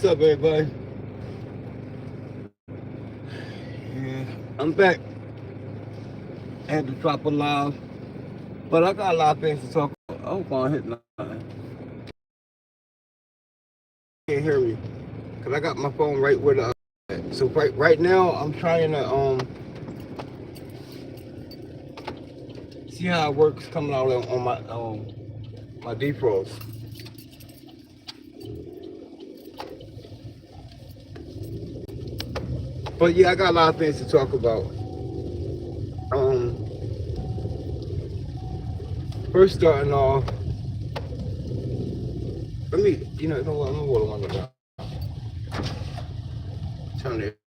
What's up, everybody? Yeah, I'm back. I had to drop a live, but I got a lot of things to talk about. I hope I don't hit nothing. Can't hear me, cause I got my phone right where the. So right now, I'm trying to see how it works coming out on my defrost. But yeah, I got a lot of things to talk about. First starting off, you know what? I'm gonna hold on to that. Turn it,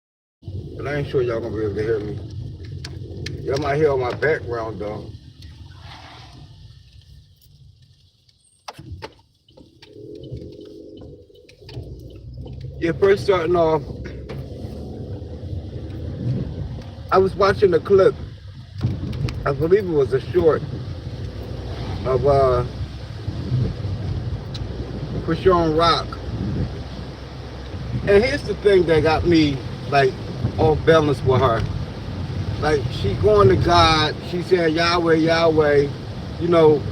but I ain't sure y'all gonna be able to hear me. Y'all might hear on my background though. Yeah, first starting off, I was watching a clip. I believe it was a short of Chrisean Rock. And here's the thing that got me like off balance with her. Like she going to God, she saying Yahweh, Yahweh, you know,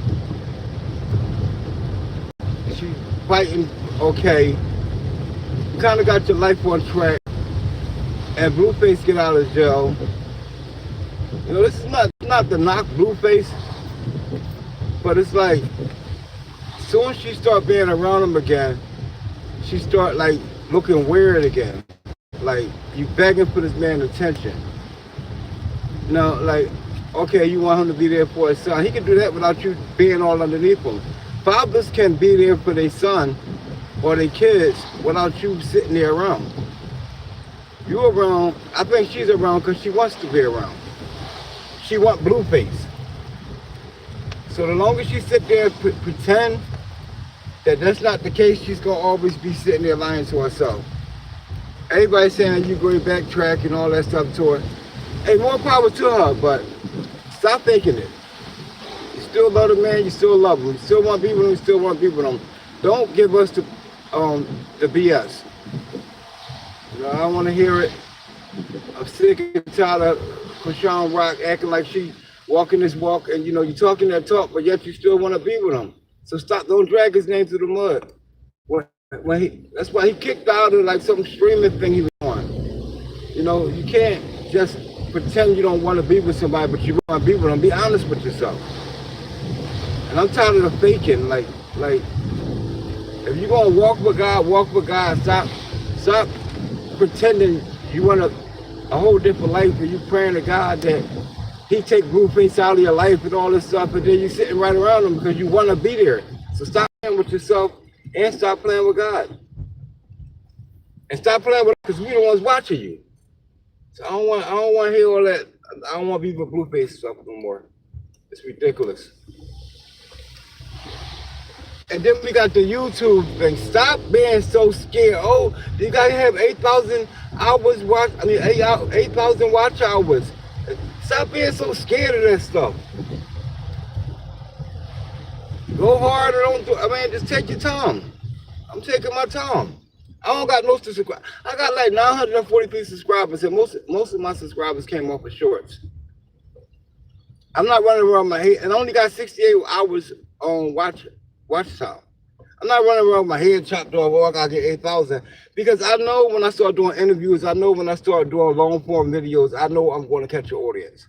she fighting okay. You kind of got your life on track, and Blueface get out of jail. You know, this is not to knock Blueface, but it's like, as soon as she start being around him again, she start like looking weird again. Like you begging for this man's attention. Now, like, okay, you want him to be there for his son. He can do that without you being all underneath him. Fathers can be there for their son or their kids without you sitting there around. You around, I think she's around because she wants to be around. She want Blueface. So the longer she sit there and pretend that that's not the case, she's gonna always be sitting there lying to herself. Everybody saying you going backtrack and all that stuff to her. Hey, more power to her, but stop thinking it. You still love the man, you still love him. You still want to be with him, you still want to be with him. Don't give us the BS. You know, I don't want to hear it. I'm sick and tired of Chrisean Rock acting like she walking this walk, and you know, you talking that talk, but yet you still want to be with him. So stop, don't drag his name through the mud. That's why he kicked out of like some streaming thing he was on. You know, you can't just pretend you don't want to be with somebody, but you want to be with them. Be honest with yourself. And I'm tired of the faking. Like, if you're gonna walk with God. Stop pretending you want a whole different life, and you praying to God that He take Blueface out of your life and all this stuff, and then you sitting right around him because you want to be there. So stop playing with yourself and stop playing with God. And stop playing with because we the ones watching you. So I don't want to hear all that. I don't want to be with Blueface stuff no more. It's ridiculous. And then we got the YouTube thing. Stop being so scared. Oh, you gotta have 8,000 hours watch. 8,000 watch hours. Stop being so scared of that stuff. Go hard or don't do. I mean, just take your time. I'm taking my time. I don't got no subscribers. I got like 943 subscribers, and most of my subscribers came off of shorts. I'm not running around my head, and I only got 68 hours on watch time. I'm not running around with my head chopped off. Oh, I gotta get 8,000 because I know when I start doing interviews, I know when I start doing long form videos, I know I'm going to catch an audience.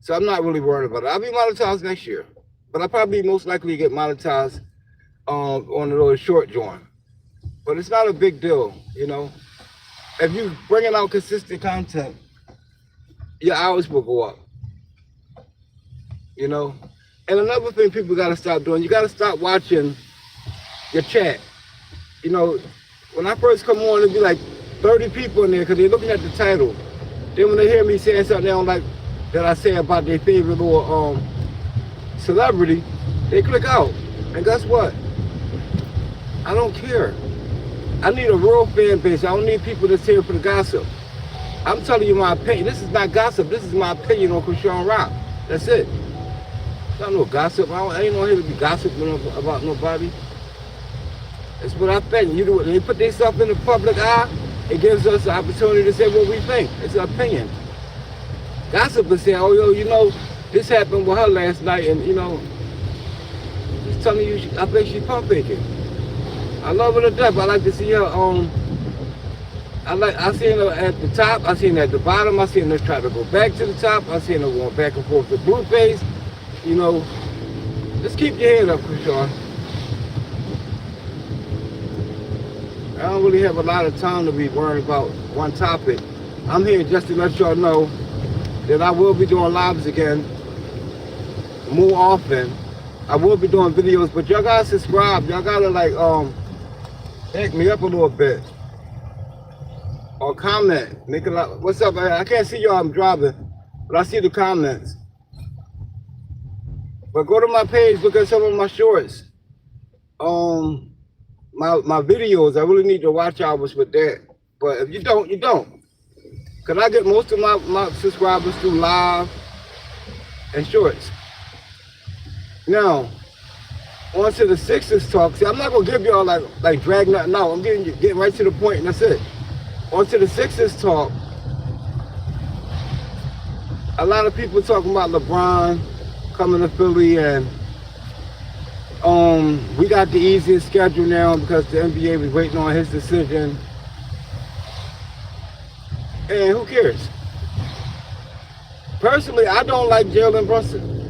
So I'm not really worried about it. I'll be monetized next year, but I'll probably most likely get monetized on a little short joint. But it's not a big deal, you know. If you bringing out consistent content, your hours will go up, you know. And another thing people got to stop doing, you got to stop watching your chat. You know, when I first come on, it'd be like 30 people in there because they're looking at the title. Then when they hear me saying something they don't like that I say about their favorite little celebrity, they click out. And guess what? I don't care. I need a real fan base. I don't need people that's here for the gossip. I'm telling you my opinion. This is not gossip. This is my opinion on Chrisean Rock. That's it. It's not no gossip. I ain't on here to be gossiping about nobody. That's what I think. You do when they put themselves in the public eye, it gives us the opportunity to say what we think. It's an opinion. Gossip is saying, oh, yo, you know, this happened with her last night, and, you know, just telling you, I think she's pump faking. I love her to death. I like to see her, I seen her at the top, I seen her at the bottom, I seen her try to go back to the top, I seen her going back and forth with Blueface. You know, just keep your head up, Chrisean. I don't really have a lot of time to be worried about one topic. I'm here just to let y'all know that I will be doing lives again more often. I will be doing videos, but y'all gotta subscribe. Y'all gotta like back me up a little bit. Or comment. Make a lot. What's up? I can't see y'all, I'm driving, but I see the comments. But go to my page, look at some of my shorts. My videos, I really need to watch hours with that. But if you don't, you don't. Cause I get most of my subscribers through live and shorts. Now, on to the Sixers talk. See, I'm not gonna give y'all like drag nothing out. I'm getting right to the point, and that's it. On to the Sixers talk. A lot of people talking about LeBron coming to Philly, and we got the easiest schedule now because the NBA was waiting on his decision. And who cares? Personally, I don't like Jalen Brunson.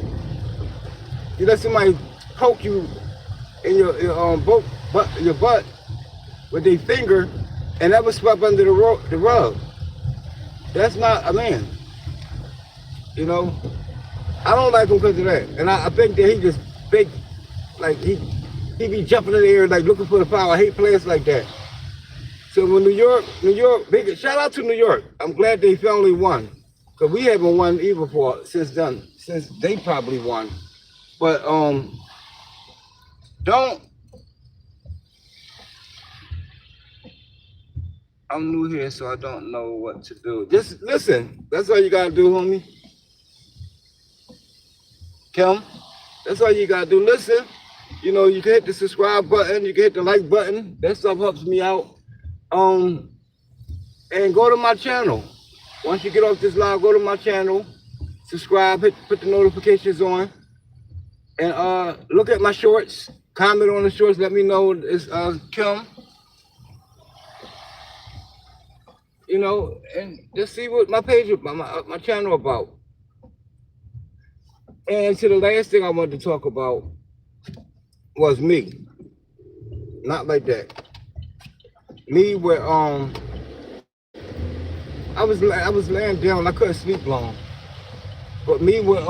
You let somebody poke you in your butt with their finger, and that was swept under the rug. That's not a man. You know, I don't like him because of that, and I think that he just big, like he be jumping in the air like looking for the power. I hate players like that. So when New York, big shout out to New York. I'm glad they finally won, because we haven't won either since they probably won. But I'm new here, so I don't know what to do. Just listen. That's all you gotta do, homie. Kim, that's all you gotta do. Listen. You know, you can hit the subscribe button, you can hit the like button. That stuff helps me out. And go to my channel. Once you get off this live, go to my channel, subscribe, put the notifications on, and look at my shorts. Comment on the shorts. Let me know it's Kim. You know, and just see what my page, my channel about. And to the last thing I wanted to talk about was me. Not like that. Me with I was laying down, I couldn't sleep long. But me with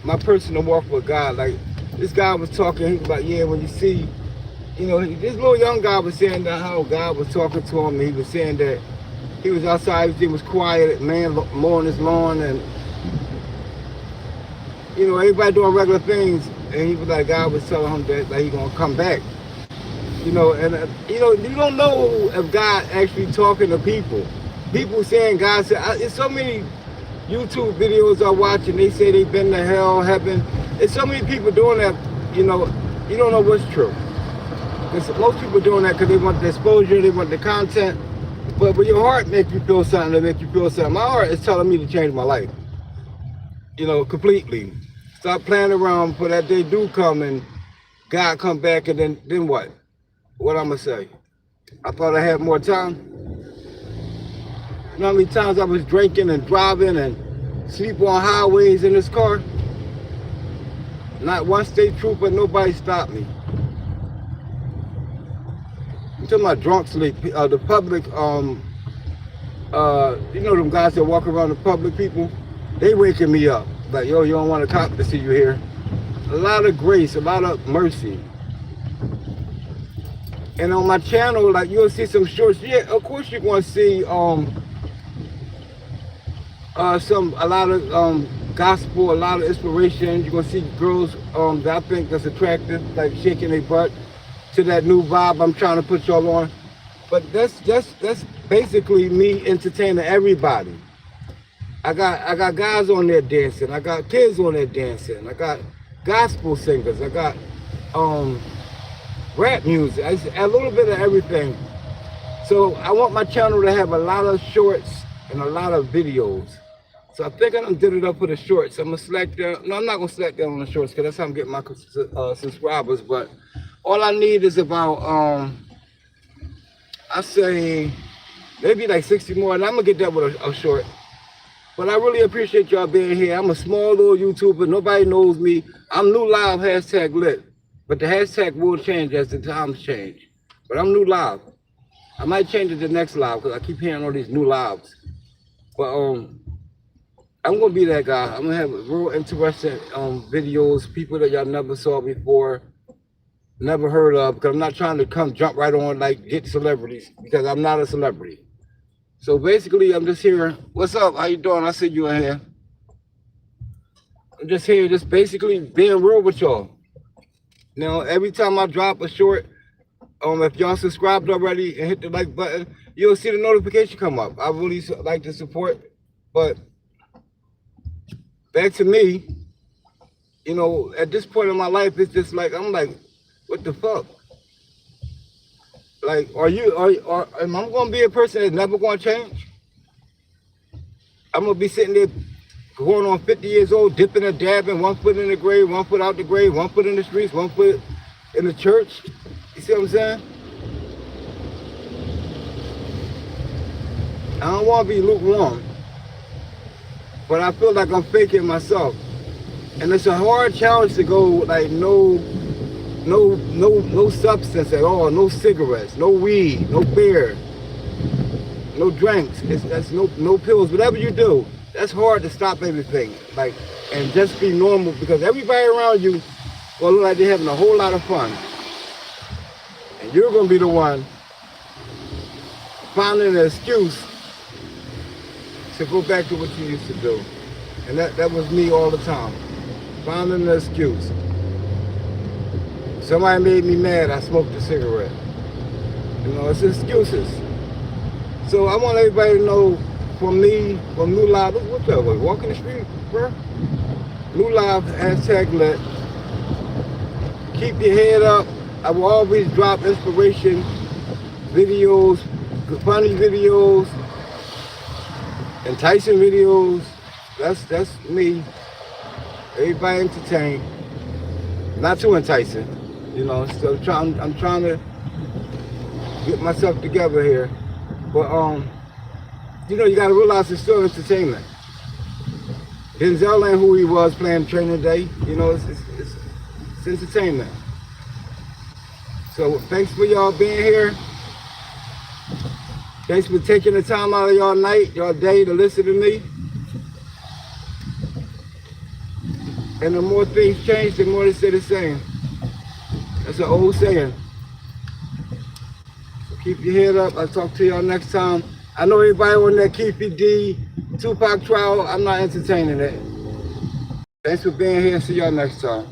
my personal walk with God, like this guy was talking, he was like, yeah, when you see, you know, this little young guy was saying that how God was talking to him, and he was saying that he was outside, he was quiet, man mowing his lawn, and you know, everybody doing regular things, and he was like, God was telling him that like, he gonna come back. You know, and you know, you don't know if God actually talking to people. People saying God said, it's so many YouTube videos I watch, and they say they've been to hell, heaven. There's so many people doing that, you know, you don't know what's true. Because most people doing that because they want the exposure, they want the content. But when your heart makes you feel something, it makes you feel something. My heart is telling me to change my life. You know, completely. Stop playing around for that day do come and God come back, and then what? What I'm gonna say? I thought I had more time. You know how many times I was drinking and driving and sleep on highways in this car? Not one state trooper, nobody stopped me. I'm talking about drunk sleep. The public, you know them guys that walk around the public people? They waking me up. Like, yo, you don't want a cop to see you here. A lot of grace, a lot of mercy. And on my channel, like, you'll see some shorts. Yeah, of course you're going to see a lot of gospel, a lot of inspiration. You're going to see girls that I think that's attractive, like shaking their butt to that new vibe I'm trying to put y'all on. But that's basically me entertaining everybody. I got guys on there dancing. I got kids on there dancing. I got gospel singers. I got rap music. It's a little bit of everything. So I want my channel to have a lot of shorts and a lot of videos. So I think I done did it up for the shorts. I'm gonna select them. No, I'm not gonna select them on the shorts because that's how I'm getting my subscribers. But all I need is about I say maybe like 60 more, and I'm gonna get that with a short. But I really appreciate y'all being here. I'm a small little YouTuber. Nobody knows me. I'm new live #lit. But the hashtag will change as the times change. But I'm new live. I might change it to next live because I keep hearing all these new lives. But I'm gonna be that guy. I'm gonna have real interesting videos, people that y'all never saw before, never heard of, because I'm not trying to jump right on like get celebrities, because I'm not a celebrity. So basically, I'm just here. What's up? How you doing? I see you in here. I'm just here, just basically being real with y'all. Now, every time I drop a short, if y'all subscribed already and hit the like button, you'll see the notification come up. I really like the support, but back to me, you know, at this point in my life, it's just like, I'm like, what the fuck? Like, am I gonna be a person that's never gonna change? I'm gonna be sitting there going on 50 years old, dipping and dabbing, one foot in the grave, one foot out the grave, one foot in the streets, one foot in the church. You see what I'm saying? I don't want to be lukewarm, but I feel like I'm faking myself. And it's a hard challenge to go like no substance at all, no cigarettes, no weed, no beer, no drinks, that's no pills, whatever you do. That's hard to stop everything, like, and just be normal, because everybody around you will look like they're having a whole lot of fun. And you're gonna be the one finding an excuse to go back to what you used to do. And that was me all the time, finding an excuse. Somebody made me mad, I smoked a cigarette. You know, it's excuses. So I want everybody to know, from me, from New Live, what's that, walking the street, bro? New Live #lit. Keep your head up. I will always drop inspiration videos, funny videos, enticing videos. That's me. Everybody entertained. Not too enticing, you know. So I'm trying to get myself together here. But you know, you gotta realize it's still entertainment. Denzel ain't who he was playing Training Day. You know, it's entertainment. So thanks for y'all being here. Thanks for taking the time out of y'all night, y'all day to listen to me. And the more things change, the more they stay the same. That's an old saying. So keep your head up. I'll talk to y'all next time. I know everybody on that Keefy D, Tupac trial, I'm not entertaining it. Thanks for being here. See y'all next time.